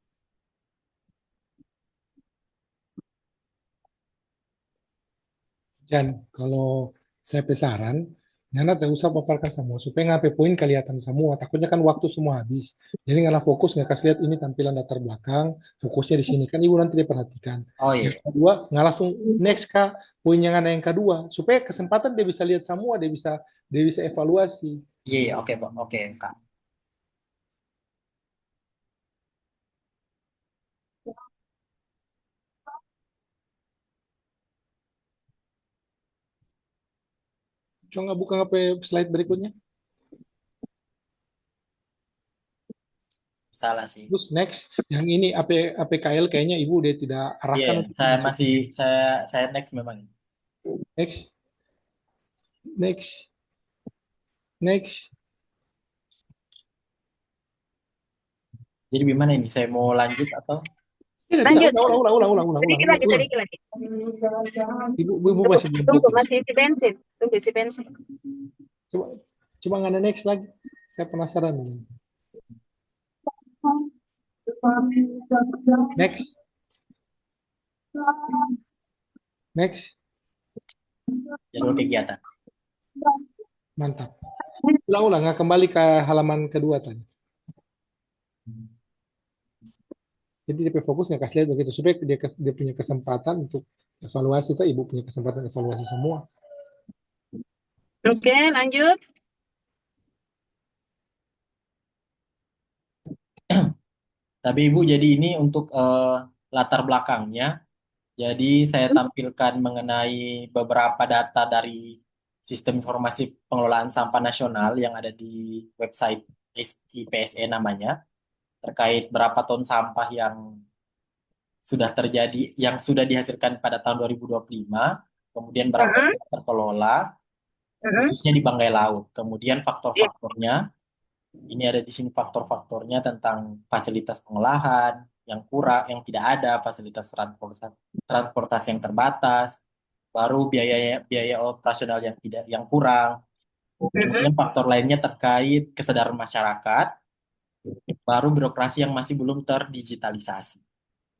Dan kalau saya pesaran, Nana tak usah paparkan semua, supaya ngapain poin kelihatan semua. Takutnya kan waktu semua habis. Jadi Nana fokus nggak kasih lihat ini tampilan latar belakang, fokusnya di sini kan ibu nanti diperhatikan. Oh iya. Yang kedua nggak langsung next kak poin yang ada yang kedua, supaya kesempatan dia bisa lihat semua, dia bisa evaluasi. Iya, oke Kak. Coba buka slide berikutnya. Salah sih. Terus next, yang ini APKL kayaknya ibu dia tidak arahkan. Iya, saya next memang. Next. Jadi gimana ini? Saya mau lanjut atau? Lanjut. Ulang. Sedikit lagi. Ibu masih belum Tunggu, fokus. masih isi bensin. Tunggu isi bensin. Coba nggak ada next lagi. Saya penasaran. Next. Jadwal kegiatan. Mantap. Ulang, kembali ke halaman kedua tadi. Jadi dia fokus nggak kasih lihat begitu, supaya dia punya kesempatan untuk evaluasi. Tuh ibu punya kesempatan evaluasi semua. Oke, lanjut. Tapi Ibu, jadi ini untuk latar belakangnya. Jadi saya tampilkan mengenai beberapa data dari Sistem Informasi Pengelolaan Sampah Nasional yang ada di website SIPSN namanya, terkait berapa ton sampah yang sudah terjadi, yang sudah dihasilkan pada tahun 2025, kemudian berapa yang sudah terkelola, khususnya di Banggai Laut. Kemudian faktor-faktornya, ini ada di sini faktor-faktornya tentang fasilitas pengolahan yang kurang, yang tidak ada, fasilitas transportasi yang terbatas, baru biaya operasional yang kurang. Kemudian faktor lainnya terkait kesadaran masyarakat, baru birokrasi yang masih belum terdigitalisasi.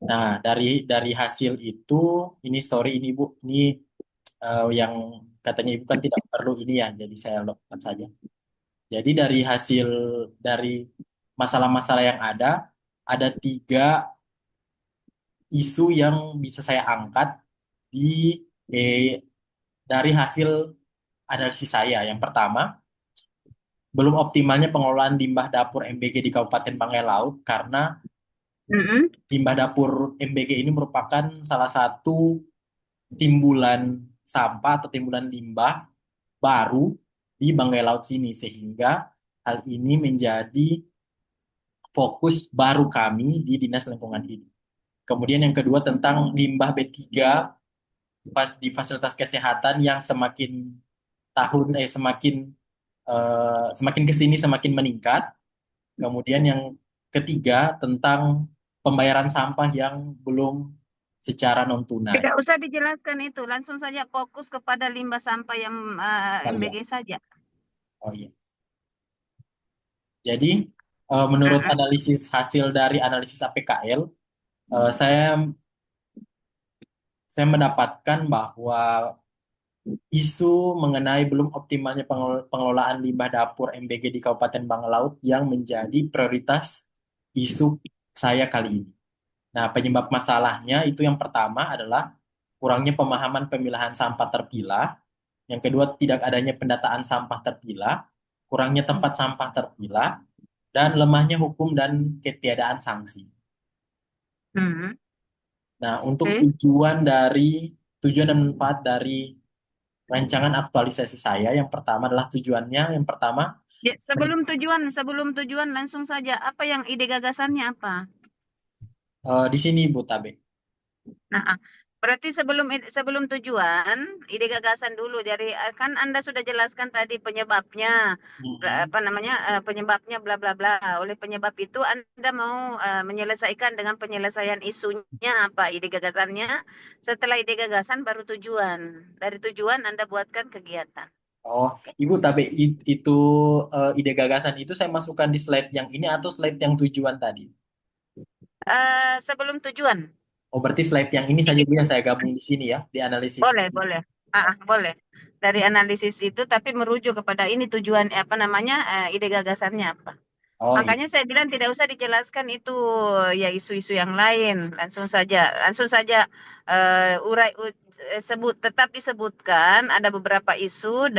Nah, dari hasil itu, ini Bu, ini yang katanya Ibu kan tidak perlu ini ya, jadi saya lompat saja. Jadi dari masalah-masalah yang ada 3 isu yang bisa saya angkat dari hasil analisis saya. Yang pertama, belum optimalnya pengelolaan limbah dapur MBG di Kabupaten Banggai Laut karena limbah dapur MBG ini merupakan salah satu timbulan sampah atau timbulan limbah baru di Banggai Laut sini, sehingga hal ini menjadi fokus baru kami di Dinas Lingkungan Hidup. Kemudian yang kedua tentang limbah B3 di fasilitas kesehatan yang semakin kesini semakin meningkat. Kemudian yang ketiga tentang pembayaran sampah yang belum secara non tunai. Tidak usah dijelaskan itu, langsung saja fokus kepada limbah sampah yang MBG saja. Oh iya. Jadi menurut hasil dari analisis APKL, saya mendapatkan bahwa isu mengenai belum optimalnya pengelolaan limbah dapur MBG di Kabupaten Banggai Laut yang menjadi prioritas isu saya kali ini. Nah, penyebab masalahnya itu yang pertama adalah kurangnya pemahaman pemilahan sampah terpilah. Yang kedua, tidak adanya pendataan sampah terpilah, kurangnya tempat sampah terpilah, dan lemahnya hukum dan ketiadaan sanksi. Nah, untuk tujuan dan manfaat dari rancangan aktualisasi saya, yang pertama adalah yang pertama. Ya, sebelum tujuan langsung saja, apa yang ide gagasannya apa? Di sini Bu Tabe. Nah, berarti sebelum tujuan, ide gagasan dulu. Jadi kan Anda sudah jelaskan tadi penyebabnya, penyebabnya bla bla bla. Oleh penyebab itu Anda mau menyelesaikan dengan penyelesaian isunya apa ide gagasannya. Setelah ide gagasan baru tujuan. Dari tujuan Anda buatkan kegiatan. Oh, Ibu Tabe, itu ide gagasan itu saya masukkan di slide yang ini atau slide yang tujuan tadi? Sebelum tujuan. Oh, berarti slide yang ini saja Bu yang saya gabung di sini ya, di analisis. Boleh. Boleh. Dari analisis itu tapi merujuk kepada ini tujuan ide gagasannya apa. Makanya saya bilang tidak usah dijelaskan itu ya isu-isu yang lain, langsung saja tetap disebutkan ada beberapa isu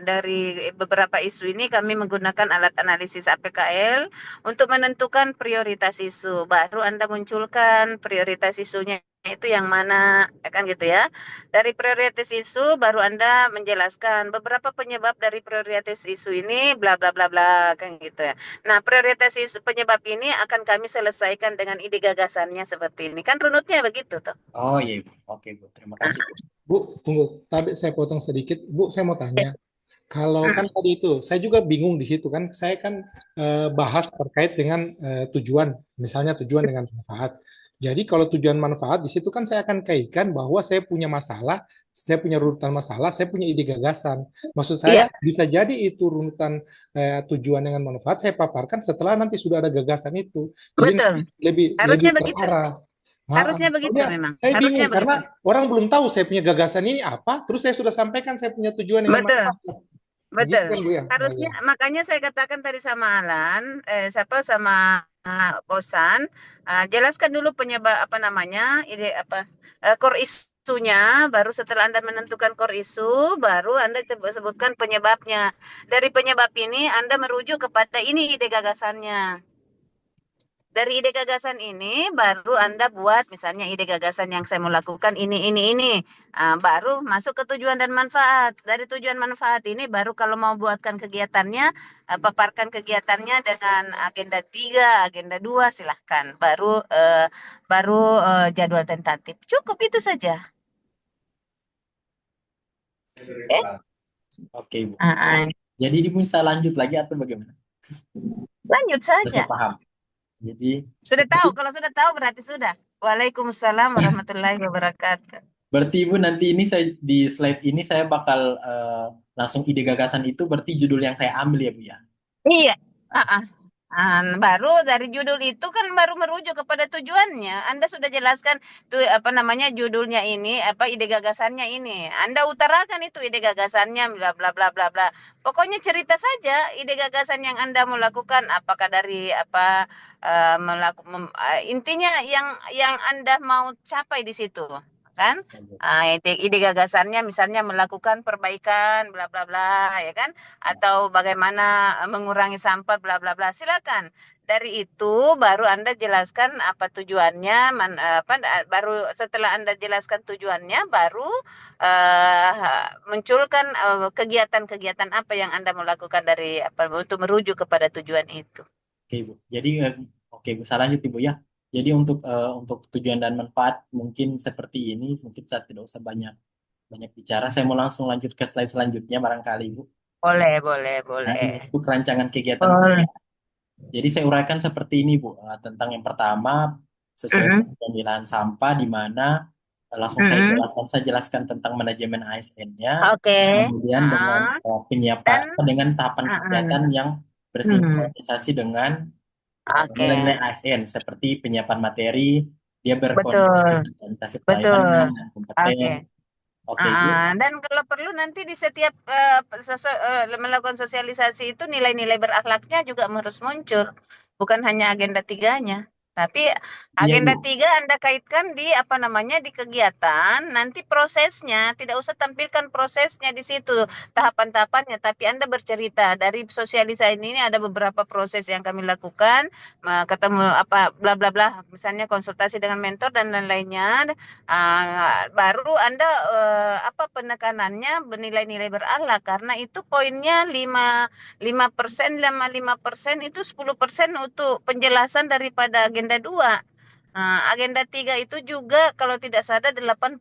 dari beberapa isu ini kami menggunakan alat analisis APKL untuk menentukan prioritas isu. Baru Anda munculkan prioritas isunya itu yang mana, kan gitu ya. Dari prioritas isu baru Anda menjelaskan beberapa penyebab dari prioritas isu ini bla bla bla bla, kan gitu ya. Nah, prioritas isu penyebab ini akan kami selesaikan dengan ide gagasannya seperti ini. Kan runutnya begitu toh. Oh iya, Bu. Oke, Bu. Terima kasih. Bu, tunggu. Tadi saya potong sedikit. Bu, saya mau tanya. Kalau kan tadi itu, saya juga bingung di situ kan. Saya kan bahas terkait dengan tujuan. Misalnya tujuan dengan manfaat. Jadi kalau tujuan manfaat di situ kan saya akan kaitkan bahwa saya punya masalah, saya punya runutan masalah, saya punya ide gagasan. Maksud saya bisa jadi itu runutan tujuan dengan manfaat saya paparkan setelah nanti sudah ada gagasan itu. Jadi Betul. Harusnya begitu. terarah. Harusnya begitu memang. Saya Harusnya bingung karena orang belum tahu saya punya gagasan ini apa, terus saya sudah sampaikan saya punya tujuan dengan manfaat. Betul. Gitu kan, Bu, ya? Harusnya makanya saya katakan tadi sama Alan, sama Posan, jelaskan dulu penyebab core isunya, baru setelah Anda menentukan core isu, baru Anda sebutkan penyebabnya. Dari penyebab ini Anda merujuk kepada ini ide gagasannya. Dari ide gagasan ini baru Anda buat misalnya ide gagasan yang saya mau lakukan ini. Baru masuk ke tujuan dan manfaat. Dari tujuan manfaat ini baru kalau mau buatkan kegiatannya, paparkan kegiatannya dengan agenda 3, agenda 2 silahkan. Baru jadwal tentatif. Cukup itu saja. Oke, Bu. Jadi Ibu bisa lanjut lagi atau bagaimana? Lanjut saja. Saya paham. Jadi kalau sudah tahu berarti sudah. Waalaikumsalam warahmatullahi wabarakatuh. Berarti Ibu nanti ini di slide ini saya bakal langsung ide gagasan itu berarti judul yang saya ambil ya Bu ya? Iya. Baru dari judul itu kan baru merujuk kepada tujuannya. Anda sudah jelaskan tuh apa namanya judulnya ini, apa ide gagasannya ini. Anda utarakan itu ide gagasannya bla bla bla bla bla. Pokoknya cerita saja ide gagasan yang Anda mau lakukan apakah dari apa intinya yang Anda mau capai di situ. Kan? Ide gagasannya misalnya melakukan perbaikan bla bla bla ya kan, atau bagaimana mengurangi sampah bla bla bla, silakan. Dari itu baru Anda jelaskan apa tujuannya, baru setelah Anda jelaskan tujuannya baru munculkan kegiatan-kegiatan apa yang Anda melakukan dari apa untuk merujuk kepada tujuan itu. Oke, Bu. Jadi oke, Bu, saya lanjut Ibu ya. Jadi untuk tujuan dan manfaat mungkin seperti ini, mungkin saya tidak usah banyak bicara. Saya mau langsung lanjut ke slide selanjutnya barangkali, Bu. Boleh. Nah, ini untuk rancangan kegiatan Boleh. saya. Jadi saya uraikan seperti ini, Bu. Tentang yang pertama, sosialisasi pemilahan sampah, di mana langsung saya jelaskan tentang manajemen ASN-nya, Oke. kemudian dengan dengan tahapan kegiatan yang bersinkronisasi dengan nilai-nilai ASN seperti penyiapan materi, dia berkoordinasi dengan kualitas pelayanan dan kompeten. Oke, Bu. Dan kalau perlu nanti di setiap melakukan sosialisasi itu nilai-nilai berakhlaknya juga harus muncul, bukan hanya agenda 3-nya. Tapi agenda 3 Anda kaitkan di apa namanya di kegiatan, nanti prosesnya tidak usah tampilkan prosesnya di situ, tahapan-tahapannya, tapi Anda bercerita dari sosialisasi ini ada beberapa proses yang kami lakukan, ketemu apa bla bla bla, misalnya konsultasi dengan mentor dan lain-lainnya. Baru Anda apa penekanannya bernilai-nilai berakhlak, karena itu poinnya 5% itu 10% untuk penjelasan daripada agenda 2. Agenda 3 itu juga kalau tidak salah 8%.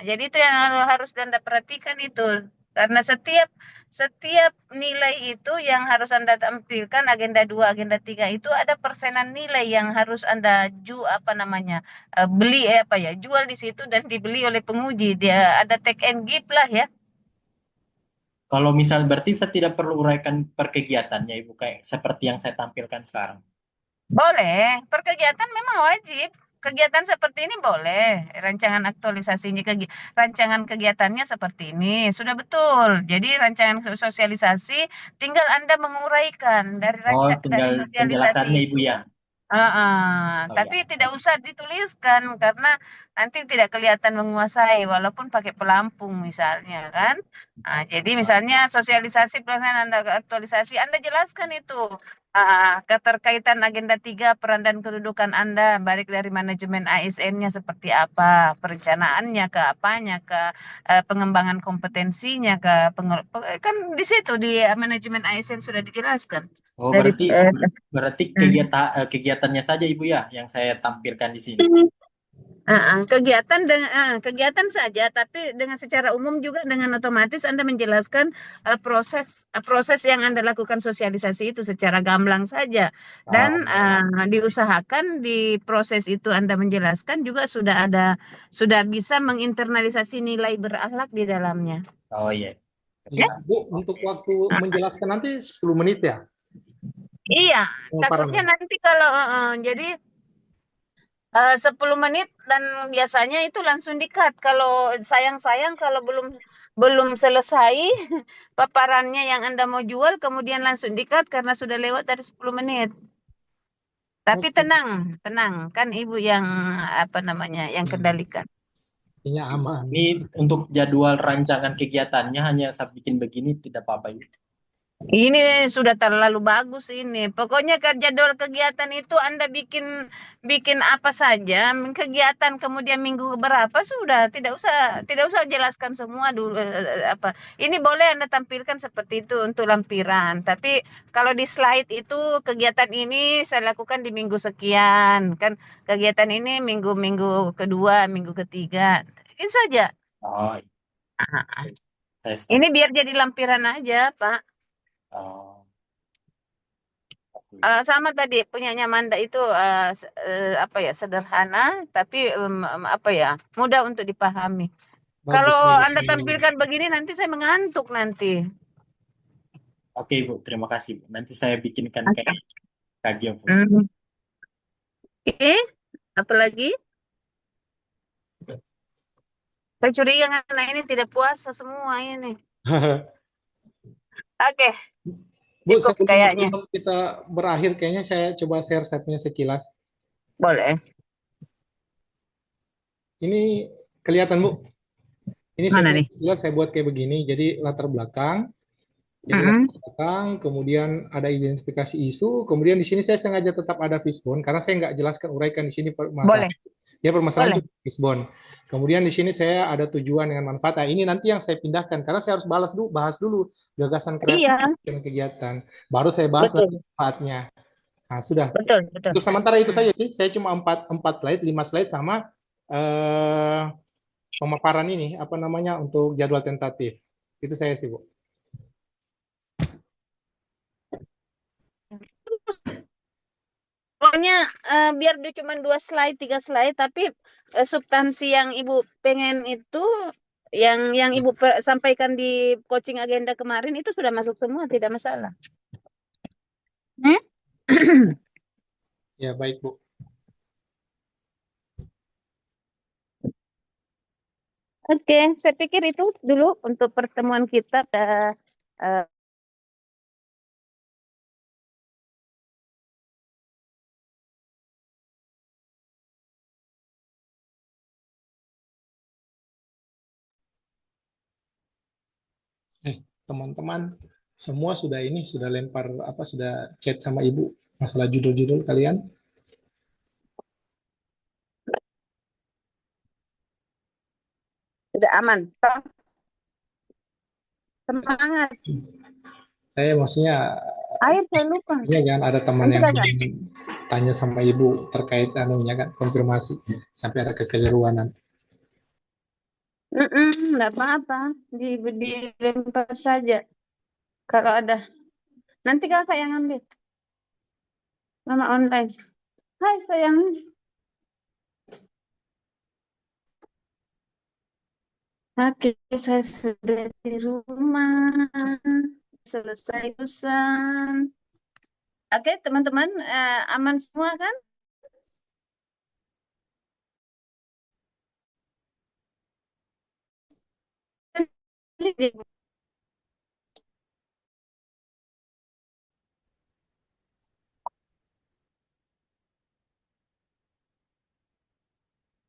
Jadi itu yang harus Anda perhatikan itu. Karena setiap nilai itu yang harus Anda tampilkan, agenda 2, agenda 3 itu ada persenan nilai yang harus Anda beli jual di situ dan dibeli oleh penguji. Dia ada take and give lah ya. Kalau misal berarti saya tidak perlu uraikan per kegiatannya, Ibu, kayak seperti yang saya tampilkan sekarang. Boleh, per kegiatan memang wajib. Kegiatan seperti ini boleh, rancangan aktualisasinya, rancangan kegiatannya seperti ini, sudah betul. Jadi rancangan sosialisasi tinggal Anda menguraikan dari tinggal sosialisasi penjelasannya, Ibu itu. ya. Tapi tidak usah dituliskan karena nanti tidak kelihatan menguasai walaupun pakai pelampung misalnya kan. Jadi misalnya sosialisasi pelaksanaan aktualisasi Anda jelaskan itu keterkaitan agenda 3, peran dan kedudukan Anda baik dari manajemen ASN-nya seperti apa, perencanaannya ke apanya, ke pengembangan kompetensinya ke kan di situ di manajemen ASN sudah dijelaskan. Oh, berarti kegiatannya saja, Ibu ya yang saya tampilkan di sini. Kegiatan saja, tapi dengan secara umum juga dengan otomatis Anda menjelaskan proses yang Anda lakukan sosialisasi itu secara gamblang saja, dan diusahakan di proses itu Anda menjelaskan juga sudah bisa menginternalisasi nilai berakhlak di dalamnya. Oh iya. Ya, Bu, untuk waktu menjelaskan nanti 10 menit ya? Iya, takutnya nanti kalau jadi 10 menit dan biasanya itu langsung di-cut. Kalau sayang kalau belum selesai paparannya yang Anda mau jual kemudian langsung di-cut karena sudah lewat dari 10 menit. Tapi tenang, kan Ibu yang yang kendalikan. Ini aman. Ini untuk jadwal rancangan kegiatannya hanya saya bikin begini tidak apa-apa, Ibu. Ini sudah terlalu bagus ini. Pokoknya jadwal kegiatan itu Anda bikin apa saja, kegiatan kemudian minggu berapa sudah, tidak usah jelaskan semua dulu apa. Ini boleh Anda tampilkan seperti itu untuk lampiran. Tapi kalau di slide itu kegiatan ini saya lakukan di minggu sekian, kan kegiatan ini minggu kedua, minggu ketiga. Ini saja. Oh. Ini biar jadi lampiran aja, Pak. Sama tadi punyanya Manda itu sederhana tapi mudah untuk dipahami. Kalau Anda tampilkan begini nanti saya mengantuk nanti. Oke, Ibu. Terima kasih, Bu. Nanti saya bikinkan Oke. kayak kajian, Bu. Oke, apalagi? Saya curiga anak ini tidak puasa semua ini. Oke, Bu, cukup kayaknya. sebelum kita berakhir, kayaknya saya coba share setnya sekilas. Boleh. Ini kelihatan, Bu? Ini Mana setnya nih? sekilas saya buat kayak begini. Jadi latar belakang, jadi Mm-mm. latar belakang, kemudian ada identifikasi isu, kemudian di sini saya sengaja tetap ada fishbone karena saya nggak jelaskan uraikan di sini Boleh, Ya permasalahan boleh. itu fishbone. Kemudian di sini saya ada tujuan dengan manfaat. Nah, ini nanti yang saya pindahkan karena saya harus bahas dulu gagasan kreatif Iya, dan kegiatan. Baru saya bahas lagi betul, manfaatnya. Nah, sudah. betul, betul. Untuk sementara itu saja sih. Saya cuma 4 slide, 5 slide sama eh, pemaparan ini apa namanya untuk jadwal tentatif. Itu saya sih, Bu. Pokoknya biar dia cuma 2 slide, 3 slide, tapi substansi yang Ibu pengen itu, yang Ibu sampaikan di coaching agenda kemarin itu sudah masuk semua, tidak masalah. Ya, baik, Bu. Oke, saya pikir itu dulu untuk pertemuan kita. eh, Teman-teman semua sudah lempar sudah chat sama Ibu masalah judul-judul kalian. Sudah aman. Semangat. Saya maksudnya Air saya lupa. ya kan ada teman Nanti yang kakak. tanya sama Ibu terkait anunya kan konfirmasi sampai ada kekeliruan. Enggak apa-apa. Dilempar saja. Kalau ada. Nanti kakak yang ambil. Mama online. Hai sayang. Oke, saya sudah di rumah. Selesai urusan. Oke, teman-teman, aman semua kan?